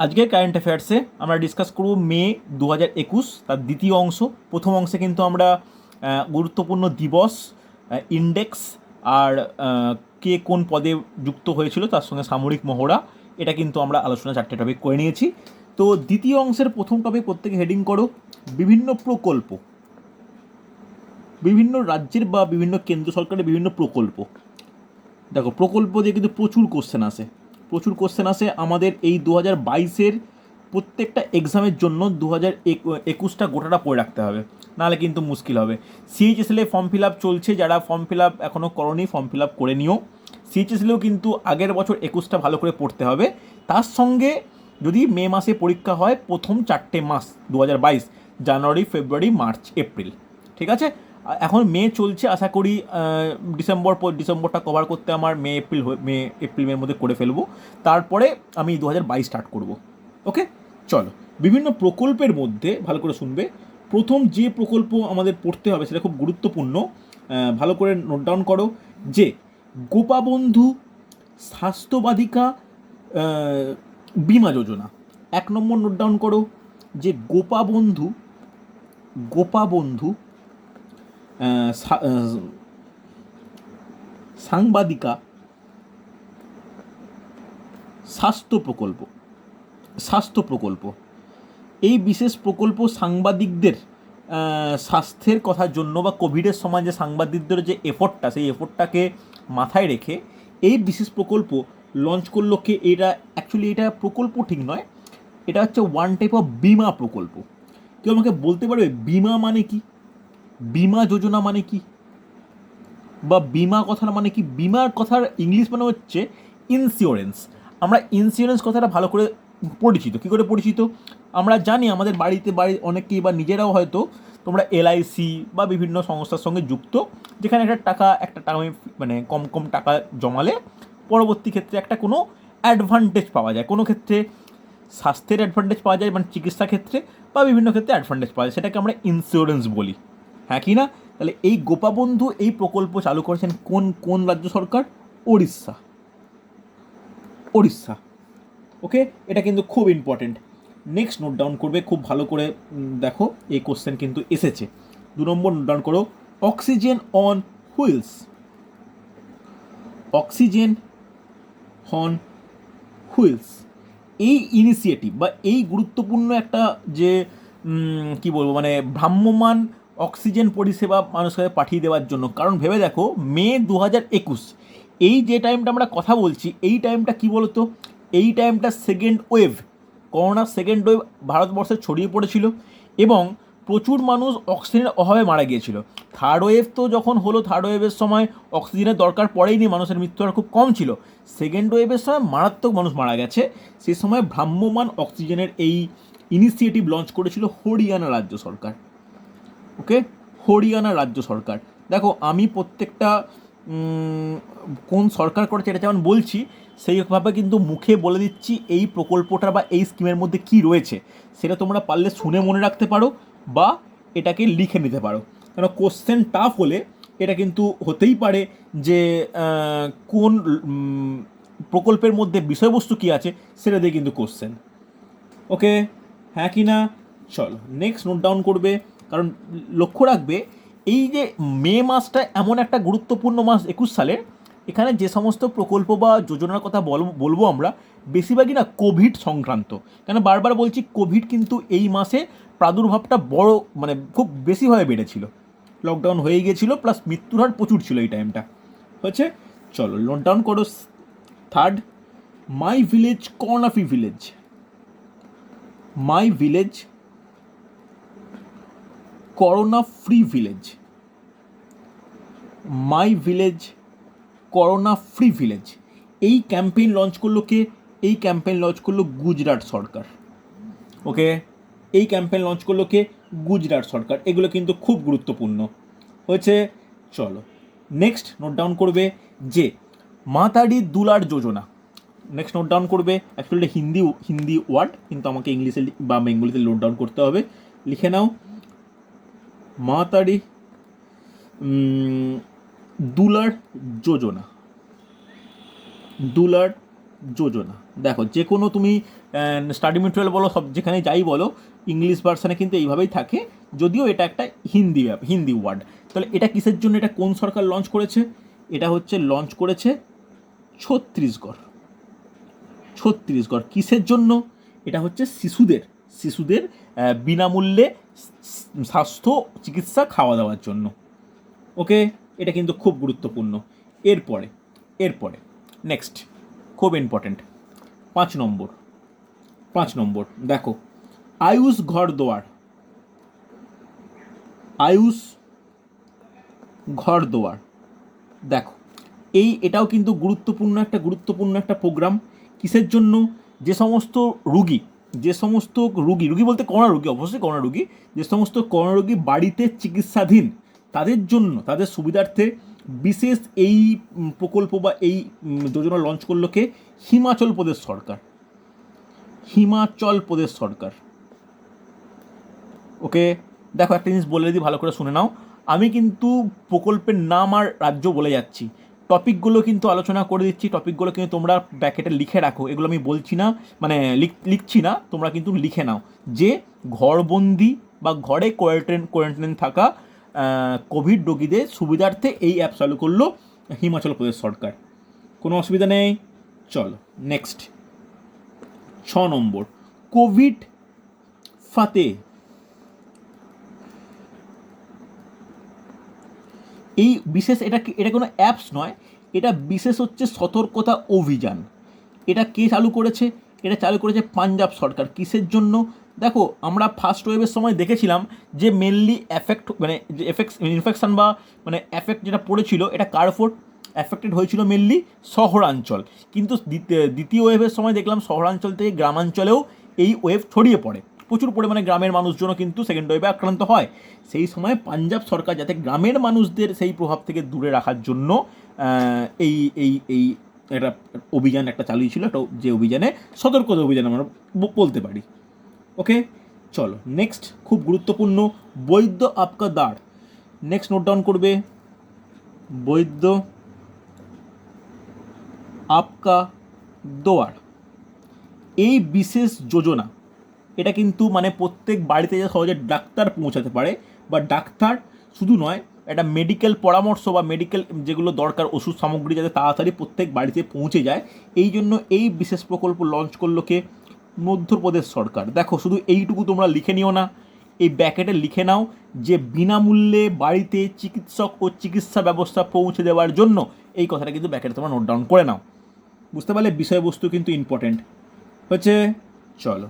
আজকের কারেন্ট অ্যাফেয়ার্সে আমরা ডিসকাস করব মে 2021 তার দ্বিতীয় অংশ। প্রথম অংশে কিন্তু আমরা গুরুত্বপূর্ণ দিবস, ইন্ডেক্স আর কে কোন পদে যুক্ত হয়েছিল তার সঙ্গে সামরিক মহড়া, এটা কিন্তু আমরা আলোচনা 4টে টপিক করে নিয়েছি। তো দ্বিতীয় অংশের প্রথম টপিক প্রত্যেকে হেডিং করো বিভিন্ন প্রকল্প, বিভিন্ন রাজ্যের বা বিভিন্ন কেন্দ্র সরকারের বিভিন্ন প্রকল্প। দেখো প্রকল্প দিয়ে কিন্তু প্রচুর কোশ্চেন আসে আমাদের এই 2022-এর প্রত্যেকটা এক্সামের জন্য 2021টা গোটাটা পড়ে রাখতে হবে, নাহলে কিন্তু মুশকিল হবে। সিএইচএসএল ফর্ম ফিল আপ চলছে, যারা ফর্ম ফিল আপ এখনও করনি ফর্ম ফিল আপ করে নিও। সিএইচএসএলেও কিন্তু আগের বছর 21টা ভালো করে পড়তে হবে। তার সঙ্গে যদি মে মাসে পরীক্ষা হয়, প্রথম 4টে মাস 2022, জানুয়ারি, ফেব্রুয়ারি, মার্চ, এপ্রিল, ঠিক আছে। এখন মে চলছে, আশা করি ডিসেম্বরটা কভার করতে আমার এপ্রিল মের মধ্যে করে ফেলবো। তারপরে আমি 2022 স্টার্ট করব। ওকে, চলো। বিভিন্ন প্রকল্পের মধ্যে ভালো করে শুনবে, প্রথম যে প্রকল্প আমাদের পড়তে হবে সেটা খুব গুরুত্বপূর্ণ, ভালো করে নোট ডাউন করো, যে গোপাবন্ধু স্বাস্থ্যবাধিকা বিমা যোজনা। 1 নম্বর নোট ডাউন করো, যে গোপাবন্ধু সাংবাদিকা স্বাস্থ্য প্রকল্প। এই বিশেষ প্রকল্প সাংবাদিকদের স্বাস্থ্যের কথার জন্য বা কোভিডের সময় যে সাংবাদিকদের যে এফোর্টটা, সেই এফোর্টটাকে মাথায় রেখে এই বিশেষ প্রকল্প লঞ্চ করলো কে? এটা প্রকল্প ঠিক নয়, এটা হচ্ছে ওয়ান টাইপ অফ বিমা প্রকল্প। কেউ আমাকে বলতে পারবে বিমা মানে কি, বিমা যোজনা মানে কি, বা বিমা কথাটা মানে কি? বিমার কথার ইংলিশ মানে হচ্ছে ইন্স্যুরেন্স। আমরা ইন্স্যুরেন্স কথাটা ভালো করে পরিচিত। কী করে পরিচিত? আমরা জানি আমাদের বাড়িতে অনেকেই বা নিজেরাও হয়তো তোমরা এলআইসি বা বিভিন্ন সংস্থার সঙ্গে যুক্ত, যেখানে একটা টাকা মানে কম কম টাকা জমালে পরবর্তী ক্ষেত্রে একটা কোনো অ্যাডভান্টেজ পাওয়া যায়। কোনো ক্ষেত্রে স্বাস্থ্যের অ্যাডভান্টেজ পাওয়া যায়, মানে চিকিৎসা ক্ষেত্রে, বা বিভিন্ন ক্ষেত্রে অ্যাডভান্টেজ পাওয়া যায়, সেটাকে আমরা ইন্স্যুরেন্স বলি, হ্যাঁ কি না? তাহলে এই গোপাবন্ধু এই প্রকল্প চালু করেছেন কোন রাজ্য সরকার? ওড়িশা। ওকে, এটা কিন্তু খুব ইম্পর্টেন্ট। নেক্সট নোট ডাউন করবে খুব ভালো করে, দেখো এই কোশ্চেন কিন্তু এসেছে। 2 নম্বর নোট ডাউন করো, oxygen on wheels. Oxygen on wheels এই ইনিশিয়েটিভ বা এই গুরুত্বপূর্ণ একটা যে কি বলবো, মানে ভ্রাম্যমান অক্সিজেন পরিষেবা মানুষকে পাঠিয়ে দেওয়ার জন্য। কারণ ভেবে দেখো, মে 2021 এই যে টাইমটা আমরা কথা বলছি, এই টাইমটা কি বলতো, এই টাইমটা সেকেন্ড ওয়েভ, করোনার সেকেন্ড ওয়েভ ভারতবর্ষে ছড়িয়ে পড়েছিল এবং প্রচুর মানুষ অক্সিজেনের অভাবে মারা গিয়েছিল। থার্ড ওয়েভ তো যখন হলো, থার্ড ওয়েভের সময় অক্সিজেনের দরকার পড়েইনি, মানুষের মৃত্যু হার খুব কম ছিল। সেকেন্ড ওয়েভের সময় মারাত্মক মানুষ মারা গেছে। সেই সময় ভ্রাম্যমান অক্সিজেনের এই ইনিশিয়েটিভ লঞ্চ করেছিল হরিয়ানা রাজ্য সরকার। ওকে, হরিয়ানা রাজ্য সরকার। দেখো আমি প্রত্যেকটা কোন সরকার করেছে এটা যেমন বলছি, সেইভাবে কিন্তু মুখে বলে দিচ্ছি এই প্রকল্পটা বা এই স্কিমের মধ্যে কি রয়েছে, সেটা তোমরা পারলে শুনে মনে রাখতে পারো বা এটাকে লিখে নিতে পারো। কারণ কোশ্চেন টাফ হলে এটা কিন্তু হতেই পারে যে কোন প্রকল্পের মধ্যে বিষয়বস্তু কী আছে সেটা দিয়ে কিন্তু কোশ্চেন। ওকে, হ্যাঁ কি না? চলো নেক্সট নোট ডাউন করবে, কারণ লক্ষ্য রাখবে এই যে মে মাসটা এমন একটা গুরুত্বপূর্ণ মাস 21 সালের, এখানে যে সমস্ত প্রকল্প বা যোজনার কথা বলবো আমরা, বেশিরভাগই না কোভিড সংক্রান্ত। কেন বারবার বলছি, কোভিড কিন্তু এই মাসে প্রাদুর্ভাবটা বড়, মানে খুব বেশিভাবে বেড়েছিল। লকডাউন হয়ে গিয়েছিল, প্লাস মৃত্যুর হার প্রচুর ছিল এই টাইমটা। হচ্ছে, চলো নোট ডাউন করো। Third, my village corona free village. My village corona free village. My village corona free village এই ক্যাম্পেইন লঞ্চ করলো কে? এই ক্যাম্পেইন লঞ্চ করলো গুজরাট সরকার। ওকে, এই ক্যাম্পেইন লঞ্চ করলো কে? গুজরাট সরকার। এগুলো কিন্তু খুব গুরুত্বপূর্ণ হয়েছে। চলো নেক্সট নোট ডাউন করবে, যে মাতারি দুলার যোজনা। নেক্সট নোট ডাউন করবে, অ্যাকচুয়ালি হিন্দি ওয়ার্ড, কিন্তু আমাকে ইংলিশে বা বেঙ্গলিতে নোট ডাউন করতে হবে। লিখে নাও, মাতারি দুলার যোজনা। দুলার যোজনা। দেখো যে কোনো তুমি স্টাডি মেটেরিয়াল বলো, সব যেখানে যাই বলো, ইংলিশ ভার্সানে কিন্তু এইভাবেই থাকে, যদিও এটা একটা হিন্দি ওয়ার্ড। তাহলে এটা কিসের জন্য, এটা কোন সরকার লঞ্চ করেছে? এটা হচ্ছে লঞ্চ করেছে ছত্তিশগড়। ছত্তিশগড় কিসের জন্য? এটা হচ্ছে শিশুদের বিনামূল্যে স্বাস্থ্য চিকিৎসা খাওয়া দাওয়ার জন্য। ওকে, এটা কিন্তু খুব গুরুত্বপূর্ণ। এরপরে নেক্সট খুব ইম্পর্টেন্ট 5 নম্বর দেখো, আয়ুষ ঘর দোয়ার। দেখো এটাও কিন্তু গুরুত্বপূর্ণ একটা প্রোগ্রাম। কিসের জন্য? যে সমস্ত রুগী বলতে করোনা রুগী, অবশ্যই করোনা রুগী, যে সমস্ত করোনা রুগী বাড়িতে চিকিৎসাধীন, তাদের জন্য, তাদের সুবিধার্থে বিশেষ এই প্রকল্প বা এই যোজনা লঞ্চ করলো কে? হিমাচল প্রদেশ সরকার। ওকে, দেখো একটা জিনিস বলে দিই, ভালো করে শুনে নাও। আমি কিন্তু প্রকল্পের নাম আর রাজ্য বলে যাচ্ছি, টপিকগুলো কিন্তু আলোচনা করে দিচ্ছি, টপিকগুলো কিন্তু তোমরা ব্যাকেটে লিখে রাখো। এগুলো আমি বলছি না, মানে লিখছি না, তোমরা কিন্তু লিখে নাও যে ঘরবন্দি বা ঘরে কোয়ারেন্টাইন থাকা কোভিড রোগীদের সুবিধার্থে এই অ্যাপ চালু করলো হিমাচল প্রদেশ সরকার। কোনো অসুবিধা নেই। চলো নেক্সট 6 নম্বর, কোভিড ফাতে। এই বিশেষ এটা কোনো অ্যাপস নয়, এটা বিশেষ হচ্ছে সতর্কতা অভিযান। এটা কে চালু করেছে? এটা চালু করেছে পাঞ্জাব সরকার। কিসের জন্য? দেখো আমরা ফার্স্ট ওয়েভের সময় দেখেছিলাম যে মেনলি ইনফেকশন বা এফেক্ট যেটা পড়েছিল, এটা কার ওপর অ্যাফেক্টেড হয়েছিল? মেনলি শহরাঞ্চল। কিন্তু দ্বিতীয় ওয়েভের সময় দেখলাম শহরাঞ্চল থেকে গ্রামাঞ্চলেও এই ওয়েভ ছড়িয়ে পড়ে, প্রচুর পরিমাণে গ্রামের মানুষজনও কিন্তু সেকেন্ড ওয়েভে আক্রান্ত হয়। সেই সময় পাঞ্জাব সরকার যাতে গ্রামের মানুষদের সেই প্রভাব থেকে দূরে রাখার জন্য এই এই এই একটা অভিযান একটা চালিয়েছিল, একটা যে অভিযানে সতর্কতা অভিযান আমরা বলতে পারি। ওকে, চলো নেক্সট খুব গুরুত্বপূর্ণ, বৈদ্য আপকা দাঁড়। নেক্সট নোট ডাউন করবে, বৈদ্য আপকা দোয়ার। এই বিশেষ যোজনা, এটা কিন্তু প্রত্যেক বাড়িতে যে সহজে ডাক্তার পৌঁছাতে পারে, বা ডাক্তার শুধু নয়, একটা মেডিকেল পরামর্শ বা মেডিকেল যেগুলো দরকার ওষুধ সামগ্রী যাতে তাড়াতাড়ি প্রত্যেক বাড়িতে পৌঁছে যায়, এই জন্য এই বিশেষ প্রকল্প লঞ্চ করলো কে? মধ্যপ্রদেশ সরকার। দেখো শুধু এইটুকু তোমরা লিখে নিও না, এই ব্যাকেটে লিখে নাও যে বিনামূল্যে বাড়িতে চিকিৎসক ও চিকিৎসা ব্যবস্থা পৌঁছে দেওয়ার জন্য, এই কথাটা কিন্তু ব্যাকেটে তোমরা নোট ডাউন করে নাও। বুঝতে পারলে বিষয়বস্তু কিন্তু ইম্পর্টেন্ট হচ্ছে। চলো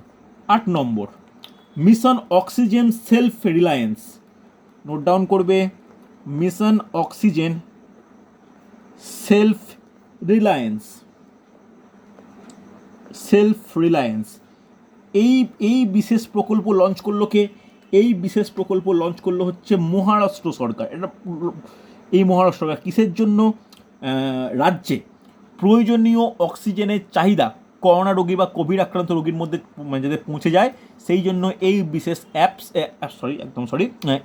8 নম্বর, mission oxygen self reliance. Note down করবে, মিশন অক্সিজেন সেলফ রিলায়েন্স। এই বিশেষ প্রকল্প লঞ্চ করলো কে? এই বিশেষ প্রকল্প লঞ্চ করলো হচ্ছে মহারাষ্ট্র সরকার। এটা এই মহারাষ্ট্র সরকার কিসের জন্য? রাজ্যে প্রয়োজনীয় অক্সিজেনের চাহিদা করোনা রোগী বা কোভিড আক্রান্ত রোগীর মধ্যে যাতে পৌঁছে যায়, সেই জন্য এই বিশেষ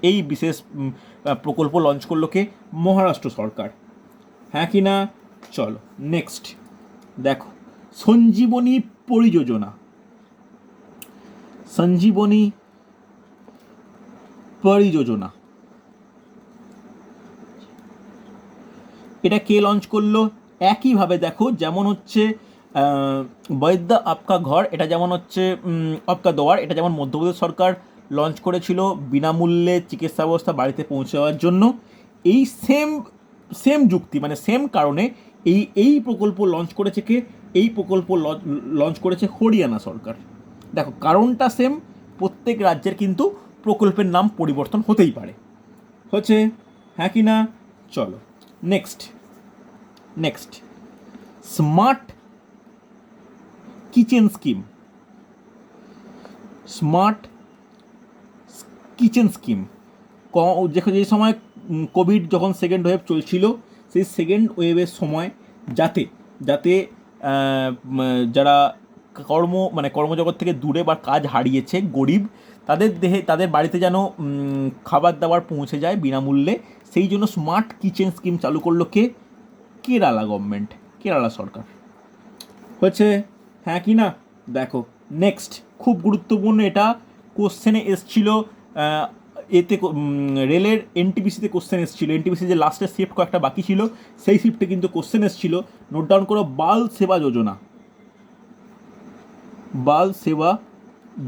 এই বিশেষ প্রকল্প লঞ্চ করলো কে? মহারাষ্ট্র সরকার। হ্যাঁ কি না? চলো নেক্সট দেখো, সঞ্জীবনী পরিযোজনা। এটা কে লঞ্চ করলো? একইভাবে দেখো, যেমন হচ্ছে বৈদ্য আপকা ঘর, এটা যেমন হচ্ছে আপকা দোয়ার, এটা যেমন মধ্যপ্রদেশ সরকার লঞ্চ করেছিল বিনামূল্যে চিকিৎসা ব্যবস্থা বাড়িতে পৌঁছে দেওয়ার জন্য, এই সেম যুক্তি সেম কারণে এই প্রকল্প লঞ্চ করেছে কে? এই প্রকল্প লঞ্চ করেছে হরিয়ানা সরকার। দেখো কারণটা সেম, প্রত্যেক রাজ্যের কিন্তু প্রকল্পের নাম পরিবর্তন হতেই পারে। হচ্ছে হ্যাঁ কি না? চলো নেক্সট স্মার্ট কিচেন স্কিম। যে সময় কোভিড যখন সেকেন্ড ওয়েভ চলছিল, সেই সেকেন্ড ওয়েভের সময় যাতে যারা কর্মজগৎ থেকে দূরে বা কাজ হারিয়েছে, গরিব, তাদের বাড়িতে যেন খাবার দাবার পৌঁছে যায় বিনামূল্যে, সেই জন্য স্মার্ট কিচেন স্কিম চালু করলো কে? কেরালা সরকার। হচ্ছে হ্যাঁ কি না? দেখো নেক্সট খুব গুরুত্বপূর্ণ, এটা কোশ্চেনে এসছিল এতে রেলের এনটিপিসিতে কোশ্চেন এসেছিল, এনটিপিসি যে লাস্টের শিফট কয়েকটা বাকি ছিল সেই শিফটে কিন্তু কোশ্চেন এসেছিল। নোট ডাউন করো, বাল সেবা যোজনা, বাল সেবা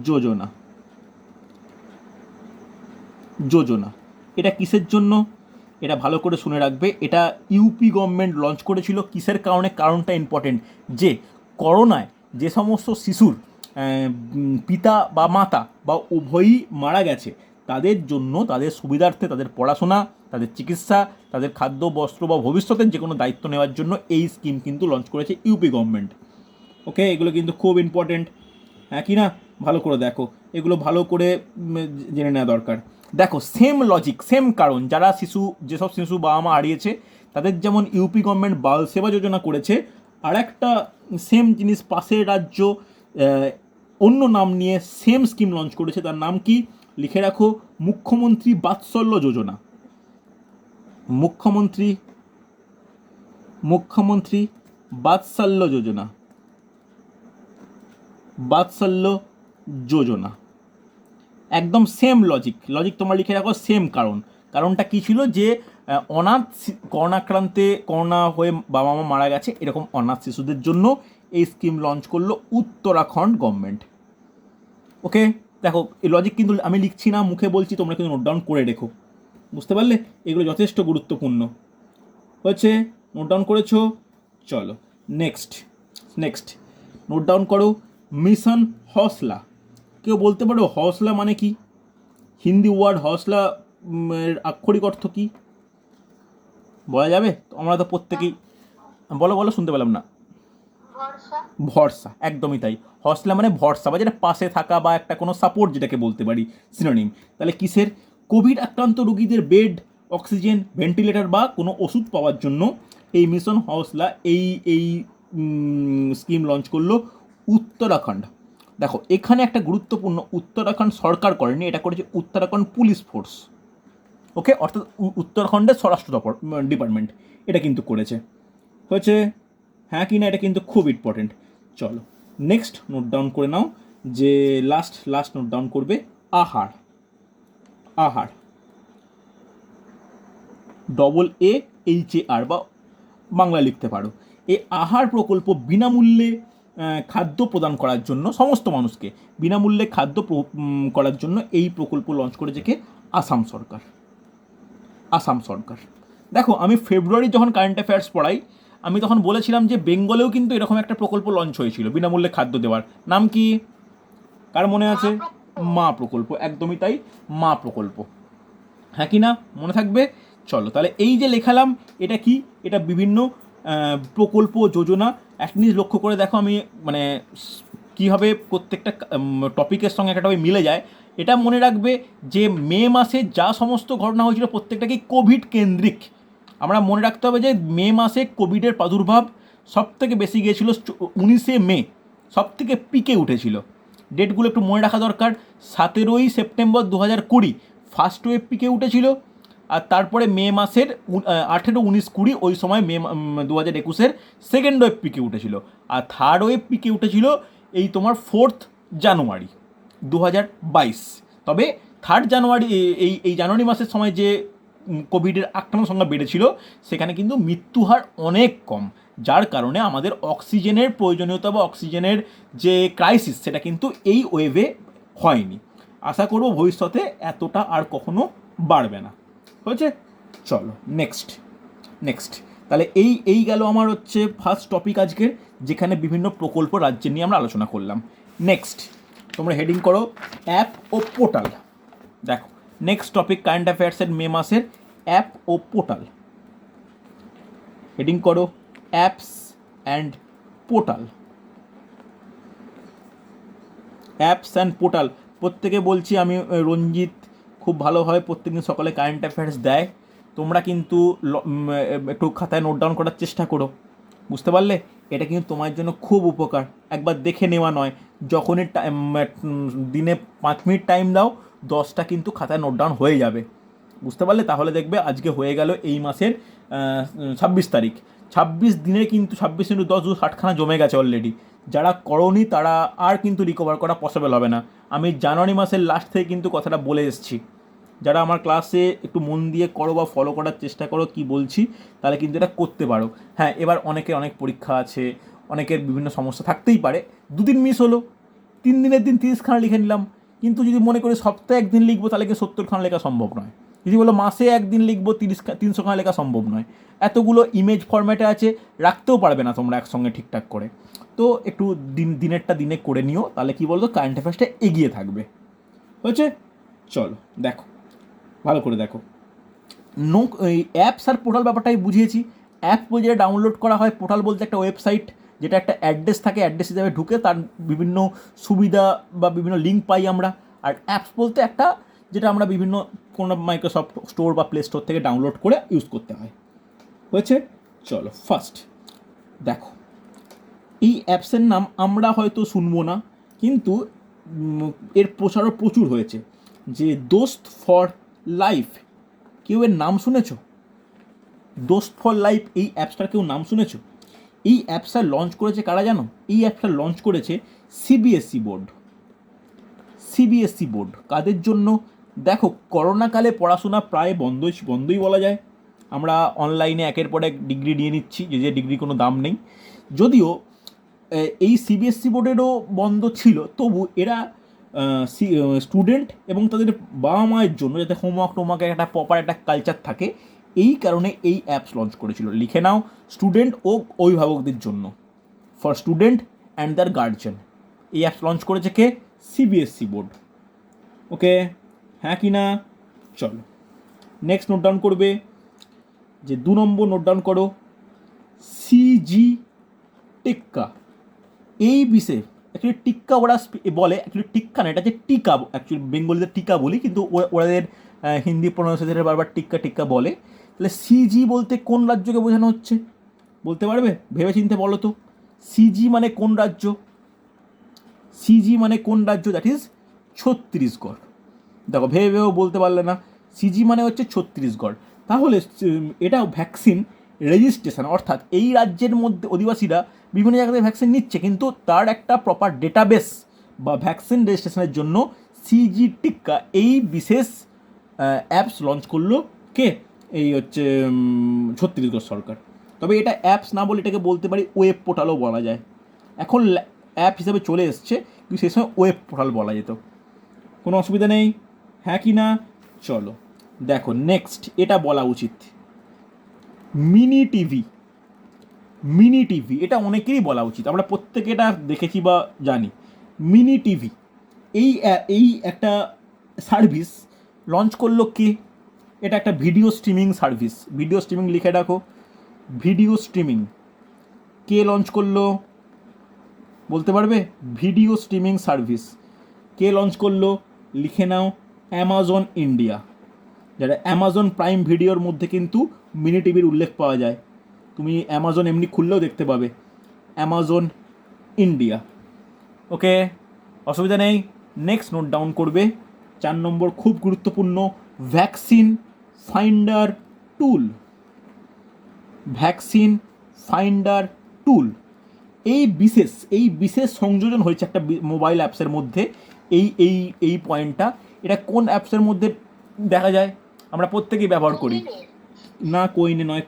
যোজনা, যোজনা এটা কিসের জন্য? এটা ভালো করে শুনে রাখবে। এটা ইউপি গভর্নমেন্ট লঞ্চ করেছিল কিসের কারণে? কারণটা ইম্পর্টেন্ট, যে করোনায় যে সমস্ত শিশুর পিতা বা মাতা বা উভয়ই মারা গেছে, তাদের জন্য, তাদের সুবিধার্থে, তাদের পড়াশোনা, তাদের চিকিৎসা, তাদের খাদ্য বস্ত্র বা ভবিষ্যতের যে কোনো দায়িত্ব নেওয়ার জন্য এই স্কিম কিন্তু লঞ্চ করেছে ইউপি গভর্নমেন্ট। ওকে, এগুলো কিন্তু খুব ইম্পর্টেন্ট, হ্যাঁ কি না? ভালো করে দেখো, এগুলো ভালো করে জেনে নেওয়া দরকার। দেখো সেম লজিক, সেম কারণ, যারা শিশু, যেসব শিশু বাবা মা হারিয়েছে তাদের যেমন ইউপি গভর্নমেন্ট বাল সেবা যোজনা করেছে, আর একটা সেম জিনিস পাশের রাজ্য অন্য নাম নিয়ে সেম স্কিম লঞ্চ করেছে। তার নাম কি? লিখে রাখো, মুখ্যমন্ত্রী বাৎসল্য যোজনা। মুখ্যমন্ত্রী, মুখ্যমন্ত্রী বাৎসল্য যোজনা, বাৎসল্য যোজনা। একদম সেম লজিক, লজিক তোমরা লিখে রাখো, সেম কারণ। কারণটা কী ছিল? যে অনাথ, করোনাক্রান্তে, করোনা হয়ে বাবা মা মারা গেছে এরকম অনাথ শিশুদের জন্য এই স্কিম লঞ্চ করলো উত্তরাখণ্ড গভর্নমেন্ট। ওকে, দেখো এই লজিক কিন্তু আমি লিখছি না, মুখে বলছি, তোমরা কিন্তু নোট ডাউন করে রেখো, বুঝতে পারলে? এগুলো যথেষ্ট গুরুত্বপূর্ণ হচ্ছে, নোট ডাউন করেছো? চলো নেক্সট, নেক্সট নোট ডাউন করো, মিশন হৌসলা। কেউ বলতে পারো হৌসলা মানে কি? হিন্দি ওয়ার্ড হৌসলা এর আক্ষরিক অর্থ কি বলা যাবে? আমরা তো প্রত্যেকেই, বলো বলো, শুনতে পেলাম না। ভরসা, একদমই তাই। হৌসলা মানে ভরসা, বা যেটা পাশে থাকা বা একটা কোনো সাপোর্ট যেটাকে বলতে পারি, সিনোনিম। তাহলে কিসের? কোভিড আক্রান্ত রোগীদের বেড, অক্সিজেন, ভেন্টিলেটর বা কোনো ওষুধ পাওয়ার জন্য এই মিশন হৌসলা এই এই স্কিম লঞ্চ করলো উত্তরাখণ্ড। দেখো এখানে একটা গুরুত্বপূর্ণ, উত্তরাখণ্ড সরকার করেনি, এটা করেছে উত্তরাখণ্ড পুলিশ ফোর্স। ওকে, অর্থাৎ উত্তরাখণ্ডের স্বরাষ্ট্র ডিপার্টমেন্ট এটা কিন্তু করেছে। হয়েছে হ্যাঁ কি না? এটা কিন্তু খুব ইম্পর্টেন্ট। চলো নেক্সট নোট ডাউন করে নাও, যে লাস্ট নোট ডাউন করবে, আহার। আহার, AHAR বা বাংলা লিখতে পারো। এই আহার প্রকল্প বিনামূল্যে খাদ্য প্রদান করার জন্য, সমস্ত মানুষকে বিনামূল্যে খাদ্য করার জন্য এই প্রকল্প লঞ্চ করেছে কে? আসাম সরকার। আসাম সরকার। দেখো আমি ফেব্রুয়ারি যখন কারেন্ট অ্যাফেয়ার্স পড়াই, আমি তখন বলেছিলাম যে বেঙ্গলেও কিন্তু এরকম একটা প্রকল্প লঞ্চ হয়েছিল বিনামূল্যে খাদ্য দেওয়ার। নাম কি? কার মনে আছে? মা প্রকল্প, একদমই তাই, মা প্রকল্প, হ্যাঁ কি না? মনে থাকবে? চলো তাহলে এই যে লেখালাম এটা কি? এটা বিভিন্ন প্রকল্প, যোজনা। একটা জিনিস লক্ষ্য করে দেখো, আমি মানে কীভাবে প্রত্যেকটা টপিকের সঙ্গে একটা মিলে যায়। এটা মনে রাখবে যে মে মাসে যা সমস্ত ঘটনা হয়েছিল প্রত্যেকটা কি কোভিড কেন্দ্রিক। আমরা মনে রাখতে হবে যে মে মাসে কোভিডের প্রাদুর্ভাব সব থেকে বেশি গিয়েছিল 19শে মে, সব থেকে পিকে উঠেছিল। ডেটগুলো একটু মনে রাখা দরকার। 17ই সেপ্টেম্বর 2020 ফার্স্ট ওয়েভ পিকে উঠেছিল, আর তারপরে মে মাসের 18, 19, 20 ওই সময় মে 2021 সেকেন্ড ওয়েভ পিকে উঠেছিল, আর থার্ড ওয়েভ পিকে উঠেছিল এই তোমার 4 জানুয়ারি 2022। তবে 3 জানুয়ারি, এই জানুয়ারি মাসের সময় যে কোভিডের আক্রান্ত সংখ্যা বেড়েছিল সেখানে কিন্তু মৃত্যুহার অনেক কম, যার কারণে আমাদের অক্সিজেনের প্রয়োজনীয়তা বা অক্সিজেনের যে ক্রাইসিস সেটা কিন্তু এই ওয়েভে হয়নি। আশা করব ভবিষ্যতে এতটা আর কখনো বাড়বে না। হয়েছে? চলো নেক্সট, নেক্সট তাহলে এই গেল আমার হচ্ছে ফার্স্ট টপিক আজকের, যেখানে বিভিন্ন প্রকল্প রাজ্যের নিয়ে আমরা আলোচনা করলাম। নেক্সট তোমরা হেডিং করো অ্যাপ ও পোর্টাল। দেখো নেক্সট টপিক কারেন্ট অ্যাফেয়ার্সের মে মাসের অ্যাপ ও পোর্টাল। হেডিং করো apps and portal. Apps and portal প্রত্যেকে বলছি আমি, রঞ্জিত খুব ভালোভাবে প্রত্যেকদিন সকালে কারেন্ট অ্যাফেয়ার্স দেয়। তোমরা কিন্তু একটু খাতায় নোট ডাউন করার চেষ্টা করো, বুঝতে পারলে? এটা কিন্তু তোমার জন্য খুব উপকার। একবার দেখে নেওয়া নয়, যখনই দিনে 5 মিনিট টাইম দাও, 10টা কিন্তু খাতায় নোট ডাউন হয়ে যাবে, বুঝতে পারলে? তাহলে দেখবে আজকে হয়ে গেল এই মাসের 26 তারিখ। দিনে কিন্তু 26 × 10 = 60খানা জমে গেছে অলরেডি। যারা করনি তারা আর কিন্তু রিকভার করা পসিবল হবে না। আমি জানুয়ারি মাসের লাস্ট থেকে কিন্তু কথাটা বলে এসেছি। যারা আমার ক্লাসে একটু মন দিয়ে করো বা ফলো করার চেষ্টা করো কি বলছি, তাহলে কিন্তু এটা করতে পারো। হ্যাঁ, এবার অনেকের অনেক পরীক্ষা আছে, অনেকের বিভিন্ন সমস্যা থাকতেই পারে, 2 দিন মিস হলো, 3 দিনের দিন 30খানা লিখে নিলাম। কিন্তু যদি মনে করি সপ্তাহে 1 দিন লিখবো, তাহলে কি 70খানা লেখা সম্ভব নয়। যদি বলো মাসে 1 দিন লিখবো, 300খানা লেখা সম্ভব নয়। এতগুলো ইমেজ ফরম্যাটে আছে, রাখতেও পারবে না তোমরা একসঙ্গে ঠিকঠাক করে। তো একটু দিনেরটা দিনে করে নিও, তাহলে কি বলতো কারেন্ট অ্যাফেয়ার্সটা এগিয়ে থাকবে। হয়েছে? চলো দেখো, ভালো করে দেখো। এই অ্যাপস আর পোর্টাল ব্যাপারটাই বুঝিয়েছি। অ্যাপ বলতে যেটা ডাউনলোড করা হয়, পোর্টাল বলতে একটা ওয়েবসাইট যেটা একটা অ্যাড্রেস থাকে, অ্যাড্রেস হিসাবে ঢুকে তার বিভিন্ন সুবিধা বা বিভিন্ন লিঙ্ক পাই আমরা। আর অ্যাপস বলতে একটা যেটা আমরা বিভিন্ন কোনো মাইক্রোসফট স্টোর বা প্লে স্টোর থেকে ডাউনলোড করে ইউজ করতে হয়। হয়েছে? চলো ফার্স্ট দেখো, এই অ্যাপসের নাম আমরা হয়তো শুনবো না, কিন্তু এর প্রচারও প্রচুর হয়েছে, যে দোস্ত ফর লাইফ। কেউ এর নাম শুনেছো? দোস্ত ফর লাইফ এই অ্যাপসটার কেউ নাম শুনেছো? এই অ্যাপসটা লঞ্চ করেছে কারা জানো? এই অ্যাপসটা লঞ্চ করেছে সিবিএসই বোর্ড। সিবিএসই বোর্ড কাদের জন্য? দেখো, করোনাকালে পড়াশোনা প্রায় বন্ধই বলা যায়। আমরা অনলাইনে একের পর এক ডিগ্রি নিয়ে নিচ্ছি, যে ডিগ্রি কোনো দাম নেই। যদিও এই সিবিএসই বোর্ডেরও বন্ধ ছিল, তবু এরা স্টুডেন্ট এবং তাদের বাবা মায়ের জন্য, যাতে হোমওয়ার্কের একটা প্রপার একটা কালচার থাকে, এই কারণে এই অ্যাপস লঞ্চ করেছিল। লিখে নাও, স্টুডেন্ট ও অভিভাবকদের জন্য, for student and their guardian. এই অ্যাপস লঞ্চ করেছে কে? CBSE board. ওকে, হ্যাঁ কি না? চলো নেক্সট নোট ডাউন করবে, যে 2 নম্বর নোট ডাউন করো, সিজি টিক্কা। এই বিশেষ অ্যাকচুয়ালি টিক্কা ওরা বলে, অ্যাকচুয়ালি টিক্কা না, এটা হচ্ছে টিকা। অ্যাকচুয়ালি বেঙ্গলিদের টিকা বলি, কিন্তু ওদের হিন্দি প্রোনাউন্সিয়েশনে বারবার টিক্কা টিক্কা বলে। তাহলে সিজি বলতে কোন রাজ্যকে বোঝানো হচ্ছে বলতে পারবে? ভেবে চিন্তে বলো তো, সিজি মানে কোন রাজ্য? সিজি মানে কোন রাজ্য? That is Chhattisgarh. দেখো, ভেবেও বলতে পারলে না। সিজি মানে হচ্ছে ছত্তিশগড়। তাহলে এটা ভ্যাকসিন রেজিস্ট্রেশন, অর্থাৎ এই রাজ্যের মধ্যে অধিবাসীরা বিভিন্ন জায়গাতে ভ্যাকসিন নিচ্ছে, কিন্তু তার একটা প্রপার ডেটাবেস বা ভ্যাকসিন রেজিস্ট্রেশনের জন্য সিজি টিক্কা এই বিশেষ অ্যাপস লঞ্চ করলো কে? এই হচ্ছে ছত্তিশগড় সরকার। তবে এটা অ্যাপস না বলে এটাকে বলতে পারি ওয়েব পোর্টালও বলা যায়। এখন অ্যাপ হিসাবে চলে এসছে, কিন্তু সেই সময় ওয়েব পোর্টাল বলা যেত। কোনো অসুবিধা নেই, হ্যাঁ কি না? চলো দেখো নেক্সট, এটা বলা উচিত, মিনি টিভি। মিনি টিভি এটা অনেকেরই বলা উচিত, আমরা প্রত্যেকে এটা দেখেছি বা জানি। মিনি টিভি এই একটা সার্ভিস লঞ্চ করলো কে? এটা একটা video streaming service. Video streaming লিখে রাখো, ভিডিও স্ট্রিমিং কে লঞ্চ করলো বলতে পারবে? ভিডিও স্ট্রিমিং সার্ভিস কে লঞ্চ করলো? লিখে নাও, অ্যামাজন ইন্ডিয়া। যারা অ্যামাজন প্রাইম ভিডিওর মধ্যে কিন্তু মিনি টিভির উল্লেখ পাওয়া যায়। তুমি অ্যামাজন এমনি খুললেও দেখতে পাবে, অ্যামাজন ইন্ডিয়া। ওকে, অসুবিধা নেই। নেক্সট নোট ডাউন করবে, 4 নম্বর খুব গুরুত্বপূর্ণ, ভ্যাকসিন ফাইন্ডার টুল। ভ্যাকসিন ফাইন্ডার টুল এই বিশেষ সংযোজন হয়েছে একটা মোবাইল অ্যাপসের মধ্যে। এই এই এই পয়েন্টটা, এটা কোন অ্যাপসের মধ্যে দেখা যায়? আমরা প্রত্যেকেই ব্যবহার করি। না, কোইনে নয়,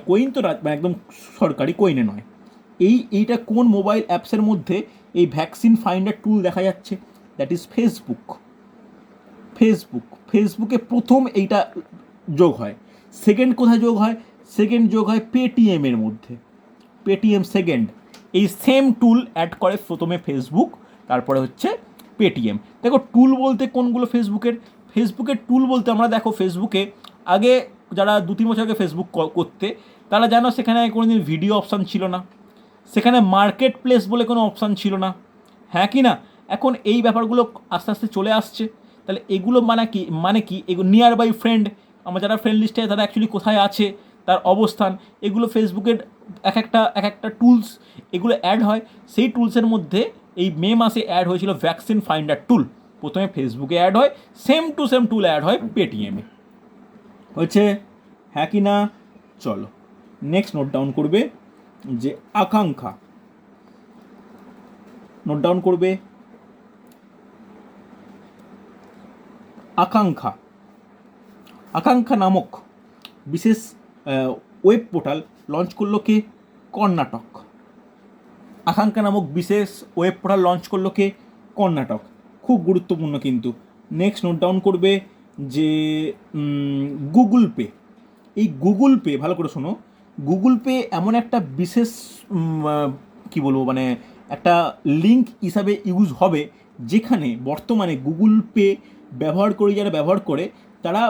কোইন তো একদম সরকারি, কোইনে নয়। এইটা কোন মোবাইল অ্যাপসের মধ্যে এই ভ্যাকসিন ফাইন্ডার টুল দেখা যাচ্ছে? That is Facebook. ফেসবুকে প্রথম এইটা যোগ হয়। সেকেন্ড কোথায় যোগ হয়? সেকেন্ড যোগ হয় পেটিএমের মধ্যে। Paytm second. এই সেম টুল অ্যাড করে প্রথমে ফেসবুক, তারপরে হচ্ছে পেটিএম। দেখো, টুল বলতে কোনগুলো ফেসবুকের টুল বলতে, আমরা দেখো ফেসবুকে আগে যারা 2-3 বছর আগে ফেসবুক করতে, তারা জানো সেখানে কোনোদিন ভিডিও অপশান ছিল না, সেখানে মার্কেট প্লেস বলে কোনো অপশান ছিল না, হ্যাঁ কি না? এখন এই ব্যাপারগুলো আস্তে আস্তে চলে আসছে। তাহলে এগুলো মানে কি এগুলো নিয়ার বাই ফ্রেন্ড, আমার যারা ফ্রেন্ড লিস্টে তারা অ্যাকচুয়ালি কোথায় আছে, তার অবস্থান, এগুলো ফেসবুকের এক একটা টুলস, এগুলো অ্যাড হয়। সেই টুলসের মধ্যে এই মে মাসে অ্যাড হয়েছিল ভ্যাকসিন ফাইন্ডার টুল। প্রথমে ফেসবুকে অ্যাড হয়, same to same tool add হয় পেটিএমে। হচ্ছে, হ্যাঁ কি না? চলো নেক্সট নোট ডাউন করবে যে আকাঙ্ক্ষা, নোট ডাউন করবে আকাঙ্ক্ষা। আকাঙ্ক্ষা নামক বিশেষ ওয়েব পোর্টাল লঞ্চ করলো কে? কর্ণাটক। আকাঙ্ক্ষা নামক বিশেষ ওয়েব পোর্টাল লঞ্চ করলো কে? কর্ণাটক। খুব গুরুত্বপূর্ণ কিন্তু। নেক্সট নোট ডাউন করবে যে গুগল পে। এই গুগল পে, ভালো করে শোনো, গুগল পে এমন একটা বিশেষ কি বলবো, মানে একটা লিঙ্ক হিসাবে ইউজ হবে, যেখানে বর্তমানে গুগল পে ব্যবহার করে যারা ব্যবহার করে তারা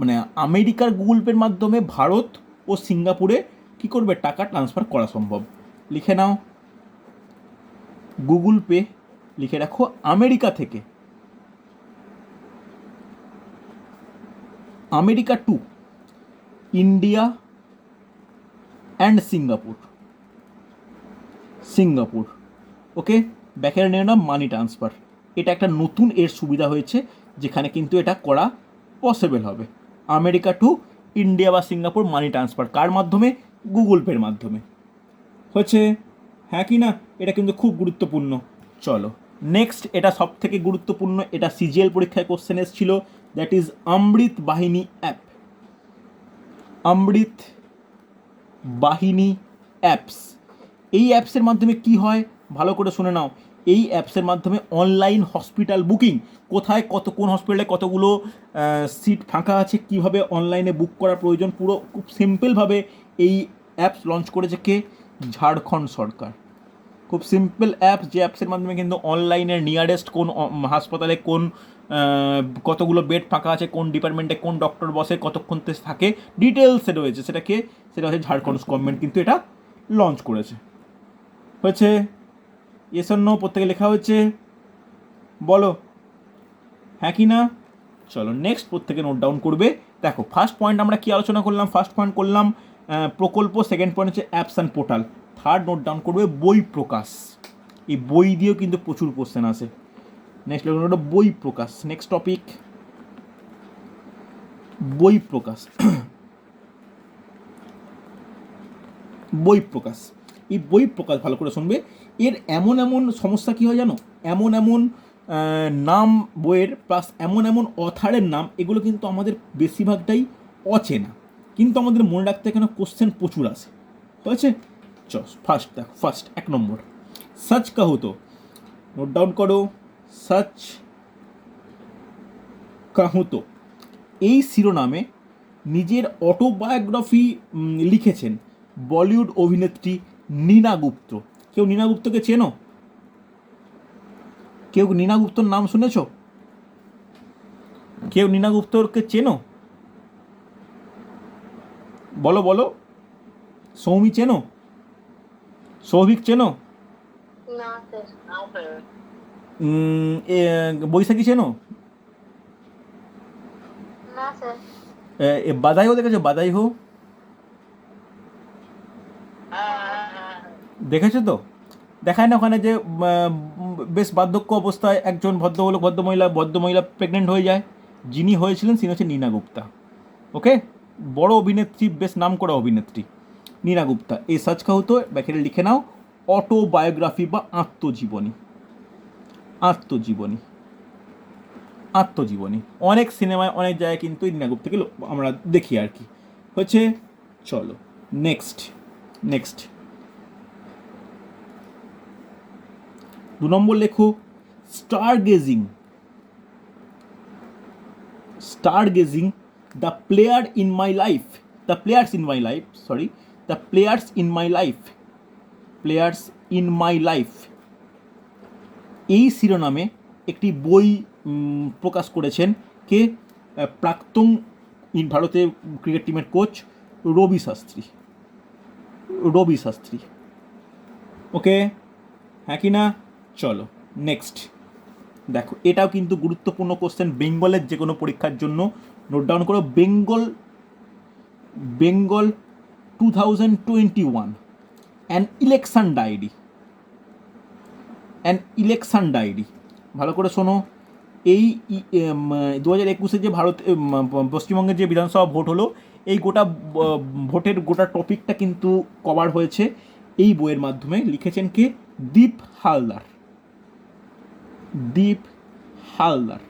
মানে আমেরিকার গুগল পের মাধ্যমে ভারত ও সিঙ্গাপুরে কী করবে? টাকা ট্রান্সফার করা সম্ভব। লিখে নাও, গুগল পে, লিখে রাখো আমেরিকা থেকে, America to India and Singapore, Singapore. Okay, ব্যাকের নিয়ে নাও মানি ট্রান্সফার। এটা একটা নতুন এর সুবিধা হয়েছে, যেখানে কিন্তু এটা করা পসিবল হবে। আমেরিকা টু ইন্ডিয়া বা সিঙ্গাপুর মানি ট্রান্সফার কার মাধ্যমে? গুগল পের মাধ্যমে। হচ্ছে হ্যাঁ কি না? এটা কিন্তু খুব গুরুত্বপূর্ণ। চলো নেক্সট, এটা সব থেকে গুরুত্বপূর্ণ, এটা সিজিএল পরীক্ষায় কোশ্চেন এসেছিল, দ্যাট ইজ অমৃত বাহিনী অ্যাপ। অমৃত বাহিনী অ্যাপস। এই অ্যাপসের মাধ্যমে কি হয় ভালো করে শুনে নাও। এই অ্যাপসের মাধ্যমে অনলাইন হসপিটাল বুকিং, কোথায় কত, কোন হসপিটালে কতগুলো সিট ফাঁকা আছে, কিভাবে অনলাইনে বুক করা প্রয়োজন, পুরো খুব সিম্পলভাবে এই অ্যাপস লঞ্চ করেছে কে? ঝাড়খণ্ড সরকার। খুব সিম্পল অ্যাপস, যে অ্যাপসের মাধ্যমে কিন্তু অনলাইনের নিয়ারেস্ট কোন হাসপাতালে কোন কতগুলো বেড ফাঁকা আছে, কোন ডিপার্টমেন্টে কোন ডক্টর বসে, কতক্ষণ থাকে, ডিটেলসে রয়েছে। সেটা হচ্ছে ঝাড়খণ্ড গভর্নমেন্ট কিন্তু এটা লঞ্চ করেছে। হয়েছে ইয়েস অর নো? প্রত্যেকে লেখা হয়েছে, বলো হ্যাঁ কি না? চলো নেক্সট, প্রত্যেকে নোট ডাউন করবে। দেখো ফার্স্ট পয়েন্ট আমরা কি আলোচনা করলাম? ফার্স্ট পয়েন্ট করলাম প্রকল্প, সেকেন্ড পয়েন্ট হচ্ছে apps and portal, third note down করবে বই প্রকাশ। এই বই দিয়েও কিন্তু প্রচুর কোশ্চেন আসে। নেক্সট হলো বই প্রকাশ। নেক্সট টপিক বই প্রকাশ। বই প্রকাশ, এই বই প্রকাশ ভালো করে শুনবে। এর এমন এমন সমস্যা কী হয় জানো? এমন এমন নাম বইয়ের, প্লাস এমন এমন অথারের নাম, এগুলো কিন্তু আমাদের বেশিরভাগটাই অচেনা, কিন্তু আমাদের মনে রাখতে এখানে কোশ্চেন প্রচুর আসে। হয়েছে? ফার্স্ট দেখো, ফার্স্ট 1 নম্বর সচ কাহো তো, নোট ডাউন করো, সচ কাহো তো। এই শিরোনামে নিজের অটোবায়োগ্রাফি লিখেছেন বলিউড অভিনেত্রী নীনা গুপ্ত। কেউ নীনা গুপ্তকে চেনো? কেউ নীনা গুপ্তর নাম শুনেছ? কেউ নীনা গুপ্তকে চেনো? বলো বলো। সৌমি চেনো? সৌভিক চেনো? বৈশাখী চেনো? বাদাই হো দেখেছো? বাদাই হো দেখেছো তো? দেখায় না ওখানে যে বেশ বার্ধক্য অবস্থায় একজন ভদ্রমহিলা প্রেগনেন্ট হয়ে যায়। যিনি হয়েছিলেন তিনি হচ্ছে নীনা গুপ্তা। ওকে, বড় অভিনেত্রী, বেশ নাম করা অভিনেত্রী নীনা গুপ্তা। এই সার্চ কাহুতো ব্যাকেটে লিখে নাও, অটোবায়োগ্রাফি বা আত্মজীবনী। আত্মজীবনী, আত্মজীবনী। অনেক সিনেমায় অনেক জায়গায় কিন্তু নীনা গুপ্তাকে আমরা দেখি আর কি। হচ্ছে চলো নেক্সট, নেক্সট 2 নম্বর লেখো star gazing. Star gazing, the player in my life, the players in my life, sorry, the players in my life, players in my life. এই শিরোনামে একটি বই প্রকাশ করেছেন কে? প্রাক্তন ভারতের ক্রিকেট টিমের কোচ রবি শাস্ত্রী। রবি শাস্ত্রী। ওকে, হ্যাঁ কি না? চলো নেক্সট দেখো, এটাও কিন্তু গুরুত্বপূর্ণ কোশ্চেন বেঙ্গলের যে কোনো পরীক্ষার জন্য। নোট ডাউন করো, Bengal 2021 an election diary. An election diary, ভালো করে শোনো। এই 2021 যে পশ্চিমবঙ্গের যে বিধানসভা ভোট হলো, এই গোটা ভোটের গোটা টপিকটা কিন্তু কভার হয়েছে এই বইয়ের মাধ্যমে। লিখেছেন কে? দীপ হালদার। দীপ হালদার।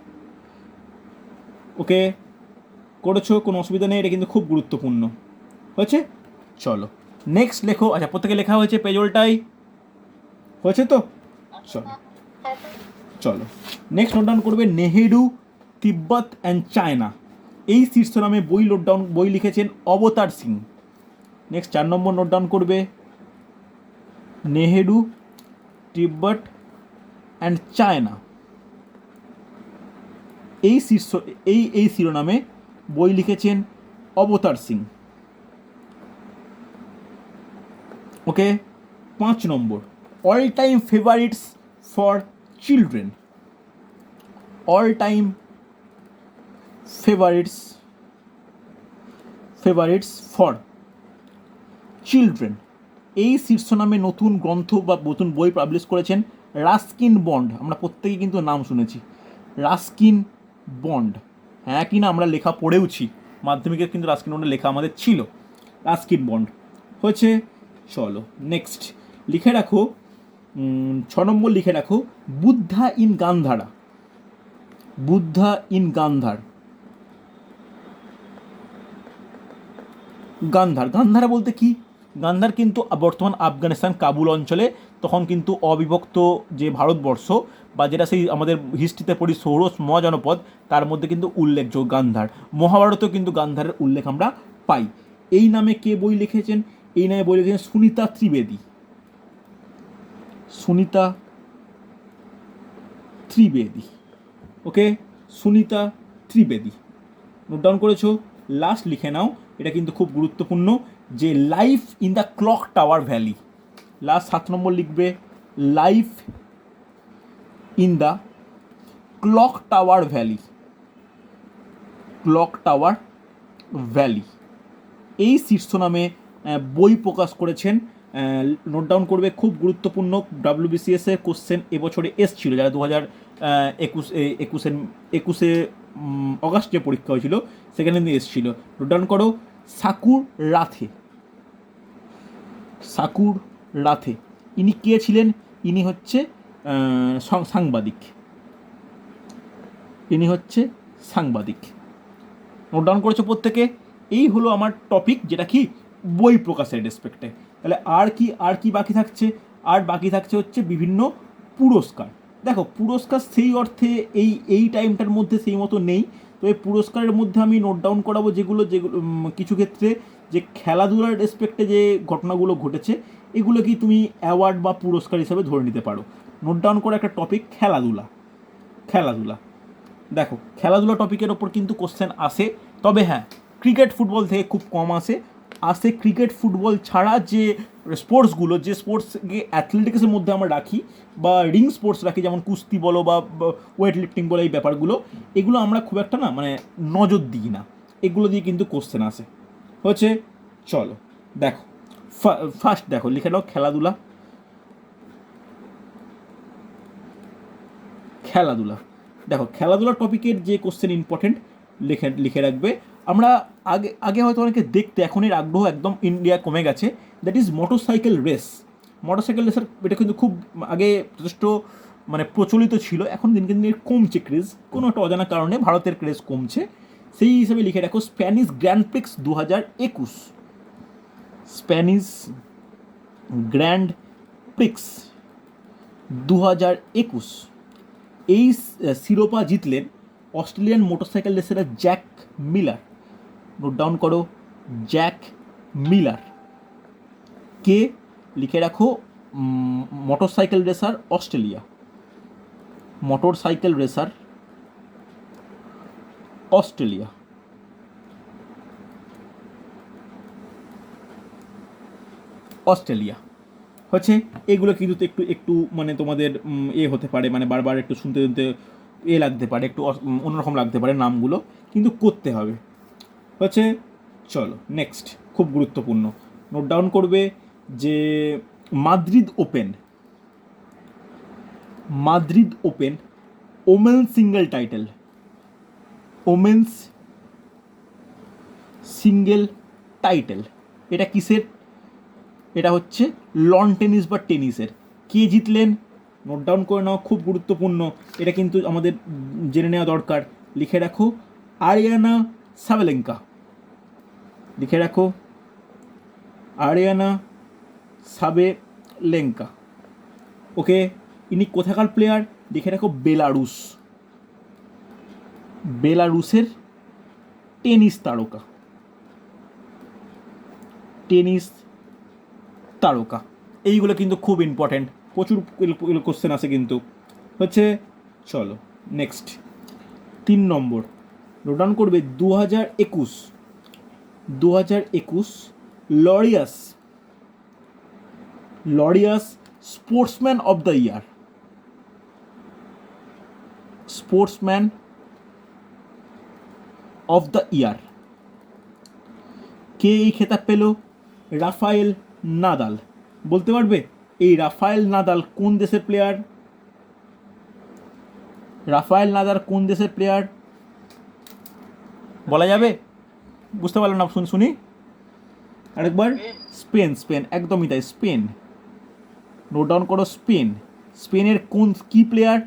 ওকে, করেছো, কোনো অসুবিধা নেই, এটা কিন্তু খুব গুরুত্বপূর্ণ হয়েছে। চলো নেক্সট লেখো। আচ্ছা, প্রত্যেকে লেখা হয়েছে পেজলটাই হয়েছে তো? চলো চলো নেক্সট নোট ডাউন করবে নেহেরু, তিব্বত অ্যান্ড চায়না। এই শীর্ষ নামে বই লিখেছেন অবতার সিং। নেক্সট 4 নম্বর নোট ডাউন করবে নেহেরু, তিব্বত অ্যান্ড চায়না। এই শিরোনামে বই লিখেছেন অবতার সিং। ওকে, 5 নম্বর all time favourites for children. All time favourites for children. এই শীর্ষ নামে নতুন গ্রন্থ বা নতুন বই পাবলিশ করেছেন রাস্কিন বন্ড। আমরা প্রত্যেকেই কিন্তু নাম শুনেছি, রাস্কিন বন্ড। হ্যাঁ কি না, আমরা লেখা পড়েওছি, মাধ্যমিকের কিন্তু রাস্কিন বন্ডের লেখা আমাদের ছিল। রাস্কিন বন্ড হয়েছে। চলো নেক্সট লিখে রাখো, 6 নম্বর লিখে রাখো বুদ্ধা ইন গান্ধারা। বুদ্ধা ইন গান্ধার। গান্ধারা বলতে কি? গান্ধার কিন্তু বর্তমান আফগানিস্তান কাবুল অঞ্চলে, তখন কিন্তু অবিভক্ত যে ভারতবর্ষ, বা যেটা সেই আমাদের হিস্ট্রিতে পড়ি সৌরস জনপদ, তার মধ্যে কিন্তু উল্লেখযোগ্য গান্ধার। মহাভারতেও কিন্তু গান্ধারের উল্লেখ আমরা পাই। এই নামে কে বই লিখেছেন? এই নামে বই লিখেছেন সুনীতা ত্রিবেদী। সুনীতা ত্রিবেদী। ওকে, সুনীতা ত্রিবেদী নোট ডাউন করেছো? লাস্ট লিখে নাও, এটা কিন্তু খুব গুরুত্বপূর্ণ, যে life in the clock tower valley. Last 7 নম্বর লিখবে life in the clock tower valley. Clock tower valley এই শীর্ষ নামে বই প্রকাশ করেছেন। নোট ডাউন করবে, খুব গুরুত্বপূর্ণ। WBCS এর কোশ্চেন এবছরে এসছিল, যারা 2021 অগাস্ট যে পরীক্ষা হয়েছিল সেখানে কিন্তু এসছিল। নোট ডাউন করো সাকুর রাথে। সাকুর রাথে ইনি কে ছিলেন? ইনি হচ্ছে সাংবাদিক। ইনি হচ্ছে সাংবাদিক। নোট ডাউন করেছো প্রত্যেকে? এই হলো আমার টপিক, যেটা কি বই প্রকাশের রেসপেক্টে। তাহলে আর কি বাকি থাকছে? আর বাকি থাকছে হচ্ছে বিভিন্ন পুরস্কার। দেখো, পুরস্কার সেই অর্থে এই টাইমটার মধ্যে সেই মতো নেই। তো এই পুরস্কারের মধ্যে আমি নোট ডাউন করাবো যেগুলো কিছু ক্ষেত্রে যে খেলাধুলার রেসপেক্টে যে ঘটনাগুলো ঘটেছে, এগুলো কি তুমি অ্যাওয়ার্ড বা পুরস্কার হিসাবে ধরে নিতে পারো। নোট ডাউন করা একটা টপিক খেলাধুলা। দেখো, খেলাধুলা টপিকের ওপর কিন্তু কোশ্চেন আসে, তবে হ্যাঁ ক্রিকেট ফুটবল থেকে খুব কম আসে। ক্রিকেট ফুটবল ছাড়া যে স্পোর্টসগুলো, যে স্পোর্টসকে অ্যাথলেটিক্সের মধ্যে আমরা রাখি বা রিং স্পোর্টস রাখি, যেমন কুস্তি বলো বা ওয়েট লিফটিং বলো, এই ব্যাপারগুলো, এগুলো আমরা খুব একটা নজর দিই না। এগুলো দিয়ে কিন্তু কোশ্চেন আসে হচ্ছে। চলো দেখো, ফার্স্ট দেখো লিখে নাও খেলাধুলা। দেখো, খেলাধুলা টপিকের যে কোশ্চেন ইম্পর্টেন্ট লিখে রাখবে। আমরা আগে হয়তো অনেকে দেখতে, এখন এর আগ্রহ একদম ইন্ডিয়া কমে গেছে, that is motorcycle race. Motorcycle রেসের এটা কিন্তু খুব আগে যথেষ্ট প্রচলিত ছিল, এখন দিনকে দিন কমছে ক্রেজ, কোনো একটা অজানা কারণে ভারতের ক্রেজ কমছে। সেই হিসেবে লিখে রাখো Spanish grand Prix 2021। Spanish grand Prix 2021। এই শিরোপা জিতলেন Australian motorcycle racer Jack Miller. Note down করো, জ্যাক মিলার কে? লিখে রাখো motorcycle racer Australia. Motorcycle racer Australia. হচ্ছে। এগুলো কিন্তু একটু তোমাদের হতে পারে, বারবার একটু শুনতে লাগতে পারে, একটু অন্যরকম লাগতে পারে নামগুলো, কিন্তু করতে হবে হচ্ছে। চলো নেক্সট, খুব গুরুত্বপূর্ণ, নোট ডাউন করবে যে Madrid open women's single title. এটা কিসের? এটা হচ্ছে লন টেনিস বা টেনিসের। কে জিতলেন? নোট ডাউন করে নাও, খুব গুরুত্বপূর্ণ, এটা কিন্তু আমাদের জেনে নেওয়া দরকার। লিখে রাখো আরিয়ানা সাবেলেঙ্কা, লিখে রাখো আরিয়ানা সাবেলেঙ্কা। ওকে, ইনি কোথাকার প্লেয়ার? লিখে রাখো বেলারুস, বেলারুসের টেনিস তারকা, টেনিস তারকা। এইগুলো কিন্তু খুব ইম্পর্ট্যান্ট, প্রচুর কোশ্চেন আছে কিন্তু। হচ্ছে চলো নেক্সট 3 নম্বর নোট ডাউন করবে। 2021 Laureus sportsman of the year, sportsman of the year কে এই খেতাব পেল? Rafael Nadal. বলতে পারবে এই রাফায়েল নাদাল কোন দেশের প্লেয়ার? রাফায়েল নাদাল কোন দেশের প্লেয়ার বলা যাবে? বুঝতে পারলাম না, শুনি আরেকবার। স্পেন, একদমই তাই, স্পেন। নোট ডাউন করো স্পেন। স্পেনের কোন কি প্লেয়ার?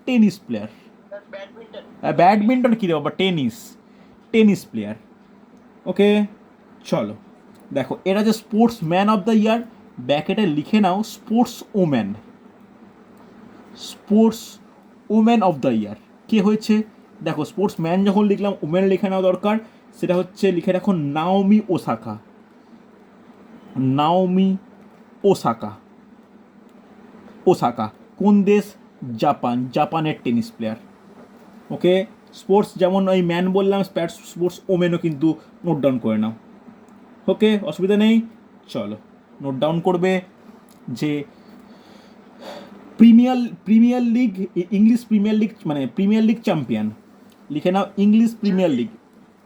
Tennis player. ব্যাডমিন্টন কী রে বাবা, টেনিস প্লেয়ার। ওকে চলো দেখো, এটা যে sports man of the year, ব্যাকেটে লিখে নাও sports woman of the year কে হয়েছে? দেখো স্পোর্টস ম্যান যখন লিখলাম, ওমেন লিখে নেওয়া দরকার। সেটা হচ্ছে লিখে রাখো নাওমি ওসাকা। কোন দেশ? জাপানের টেনিস প্লেয়ার। ওকে, স্পোর্টস যেমন ওই ম্যান বললাম, স্পোর্টস ওমেনও কিন্তু নোট ডাউন করে নাও। ওকে, অসুবিধা নেই। চলো নোট ডাউন করবে যে premier league, English premier league, মানে প্রিমিয়ার লিগ চ্যাম্পিয়ন। লিখে নাও ইংলিশ প্রিমিয়ার লিগ।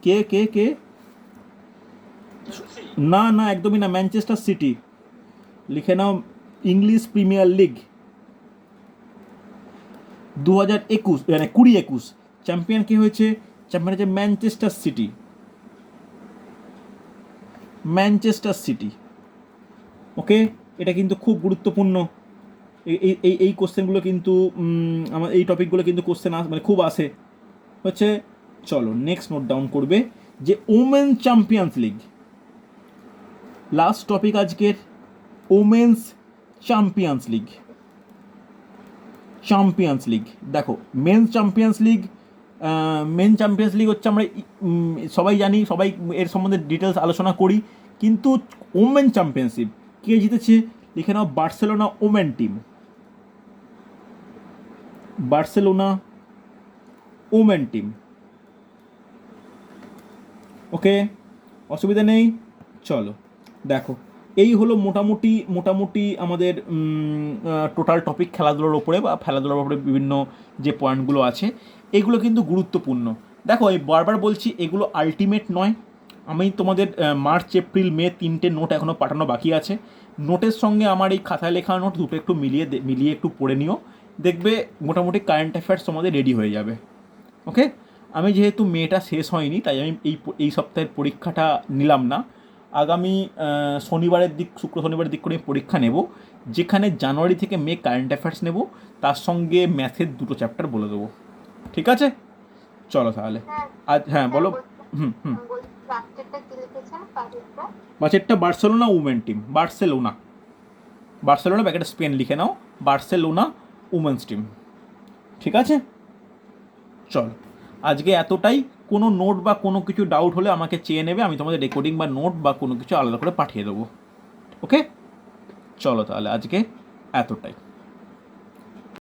কে কে কে? না না, একদমই না, ম্যানচেস্টার সিটি। লিখে নাও ইংলিশ প্রিমিয়ার লিগ 2021, মানে 2021 চ্যাম্পিয়ন কে হয়েছে? চ্যাম্পিয়ন হচ্ছে ম্যানচেস্টার সিটি। ওকে, এটা কিন্তু খুব গুরুত্বপূর্ণ। এই কোশ্চেনগুলো কিন্তু আমার এই টপিকগুলো কিন্তু কোশ্চেন মানে খুব আসে। হচ্ছে চলো নেক্সট নোট ডাউন করবে যে women champions league. Last topic আজকের ওমেন্স চ্যাম্পিয়ন্স লিগ। দেখো মেন চ্যাম্পিয়ন্স লিগ হচ্ছে, আমরা সবাই জানি, সবাই এর সম্বন্ধে ডিটেলস আলোচনা করি, কিন্তু ওমেন চ্যাম্পিয়নশিপ কে জিতেছে? লিখে নাও বার্সেলোনা ওমেন টিম, ওকে, অসুবিধা নেই। চলো দেখো, এই হলো মোটামুটি আমাদের টোটাল টপিক খেলাধুলার ওপরে, বা খেলাধুলার ওপরে বিভিন্ন যে পয়েন্টগুলো আছে, এগুলো কিন্তু গুরুত্বপূর্ণ। দেখো এই বারবার বলছি, এগুলো আলটিমেট নয়। আমি তোমাদের মার্চ, এপ্রিল, মে 3টে নোট এখনও পাঠানো বাকি আছে। নোটের সঙ্গে আমার এই খাতায় লেখা নোট দুটো একটু মিলিয়ে একটু পড়ে নিও, দেখবে মোটামুটি কারেন্ট অ্যাফেয়ার্স তোমাদের রেডি হয়ে যাবে। ওকে, আমি যেহেতু মেটা শেষ হয়নি, তাই আমি এই সপ্তাহের পরীক্ষাটা নিলাম না। আগামী শুক্র শনিবারের দিক করে আমি পরীক্ষা নেব, যেখানে জানুয়ারি থেকে মে কারেন্ট অ্যাফেয়ার্স নেব, তার সঙ্গে ম্যাথের 2টো চ্যাপ্টার বলে দেবো। ঠিক আছে, চলো তাহলে। আজ হ্যাঁ বলো। বাজেটটা বার্সেলোনা উমেন টিম, বার্সেলোনা ব্যাকেটে স্পেন লিখে নাও, বার্সেলোনা উমেন্স টিম। ঠিক আছে, চল আজকে এতটাই। কোনো নোট বা কোনো কিছু ডাউট হলে আমাকে চেয়ে নেবে, আমি তোমাদের রেকর্ডিং বা নোট বা কোনো কিছু আলাদা করে পাঠিয়ে দেবো। ওকে, চলো তাহলে আজকে এতটাই।